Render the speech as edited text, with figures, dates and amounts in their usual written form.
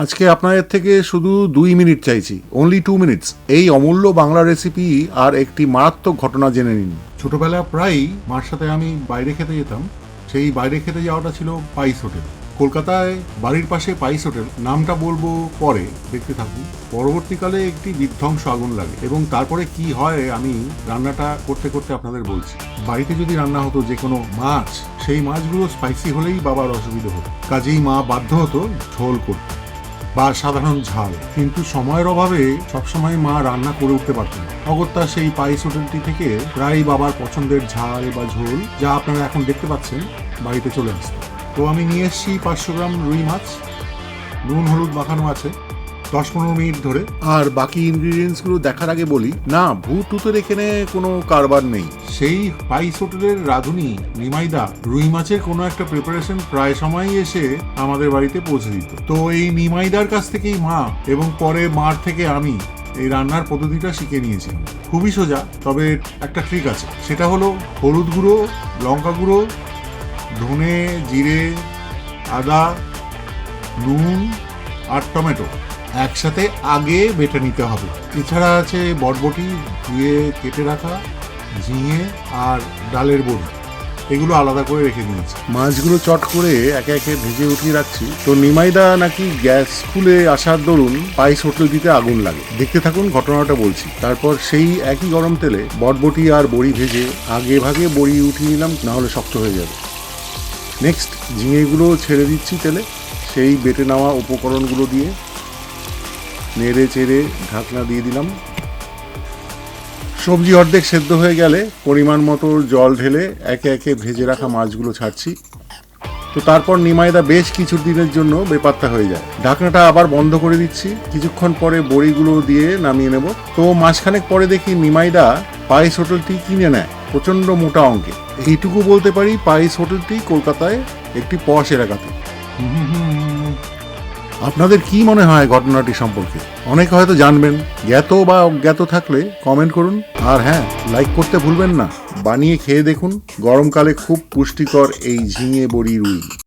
আজকে আপনাদের থেকে শুধু 2 মিনিট চাইছি, অনলি 2 মিনিটস। এই অমূল্য বাংলা রেসিপি আর একটি মারাত্মক ঘটনা জেনে নিন। ছোটবেলায় প্রায়ই মার সাথে আমি বাইরে খেতে যেতাম। সেই বাইরে খেতে যাওয়াটা ছিল পাইস হোটেল। কলকাতায় বাড়ির পাশে পাইস হোটেল, নামটা বলবো পরে, দেখতে থাকুন। পরবর্তীকালে একটি বিধ্বংস আগুন লাগে এবং তারপরে কি হয় আমি রান্নাটা করতে করতে আপনাদের বলছি। বাড়িতে যদি রান্না হতো যে কোনো মাছ, সেই মাছগুলো স্পাইসি হলেই বাবার অসুবিধা হতো, কাজেই মা বাধ্য হতো ঝোল করতে বা সাধারণ ঝাল। কিন্তু সময়ের অভাবে সবসময় মা রান্না করে উঠতে পারতেন না। অগত্যা সেই পাইস হোটেলটি থেকে প্রায় বাবার পছন্দের ঝাল বা ঝোল, যা আপনারা এখন দেখতে পাচ্ছেন, বাড়িতে চলে আসতো। তো আমি নিয়ে এসেছি 500 গ্রাম রুই মাছ, নুন হলুদ মাখানো আছে 10-15 মিনিট ধরে। আর বাকি ইনগ্রিডিয়েন্টসগুলো দেখার আগে বলি, না ভূত টুতের এখানে কোনো কারবার নেই। সেই পাইস হোটেলের রাঁধুনি নিমাইদা রুই মাছের কোনো একটা প্রিপারেশন প্রায় সময়ই এসে আমাদের বাড়িতে পৌঁছে দিত। তো এই নিমাইদার কাছ থেকেই মা এবং পরে মার থেকে আমি এই রান্নার পদ্ধতিটা শিখে নিয়েছি। খুবই সোজা, তবে একটা ট্রিক আছে, সেটা হলো হলুদ গুঁড়ো, লঙ্কা গুঁড়ো, ধনে, জিরে, আদা, নুন আর টমেটো একসাথে আগে বেটে নিতে হবে। এছাড়া আছে বটবটি, ধুয়ে কেটে রাখা, ঝিঙে আর ডালের বড়ি, এগুলো আলাদা করে রেখে দিয়েছি। মাছগুলো চট করে একে একে ভেজে উঠিয়ে রাখছি। তো নিমাইদা নাকি গ্যাস খুলে আসার দরুন পাইস হোটেল দিতে আগুন লাগে। দেখতে থাকুন, ঘটনাটা বলছি। তারপর সেই একই গরম তেলে বটবটি আর বড়ি ভেজে আগে ভাগে বড়ি উঠিয়ে নিলাম, না হলে শক্ত হয়ে যাবে। নেক্সট ঝিঙেগুলো ছেড়ে দিচ্ছি তেলে, সেই বেটে নেওয়া উপকরণগুলো দিয়ে নেড়ে চেড়ে ঢাকনা দিয়ে দিলাম। সবজি অর্ধেক সেদ্ধ হয়ে গেলে পরিমাণ মতো জল ঢেলে একে একে ভেজে রাখা মাছগুলো ছাড়ছি। তো তারপর নিমাইদা বেশ কিছু দিনের জন্য বেপাত্তা হয়ে যায়। ঢাকনাটা আবার বন্ধ করে দিচ্ছি। কিছুক্ষণ পরে বড়িগুলো দিয়ে নামিয়ে নেব। তো মাসখানেক পরে দেখি নিমাইদা পাইস হোটেলটি কিনে নেয় প্রচণ্ড মোটা অঙ্কে। এইটুকু বলতে পারি, পাইস হোটেলটি কলকাতায় একটি পশ এলাকাতে। আপনাদের কি মনে হয় ঘটনাটি সম্পর্কে? অনেকে হয়তো জানবেন, জ্ঞাত বা অজ্ঞাত থাকলে কমেন্ট করুন। আর হ্যাঁ, লাইক করতে ভুলবেন না। বানিয়ে খেয়ে দেখুন, গরমকালে খুব পুষ্টিকর এই ঝিঙে বড়ি রুই।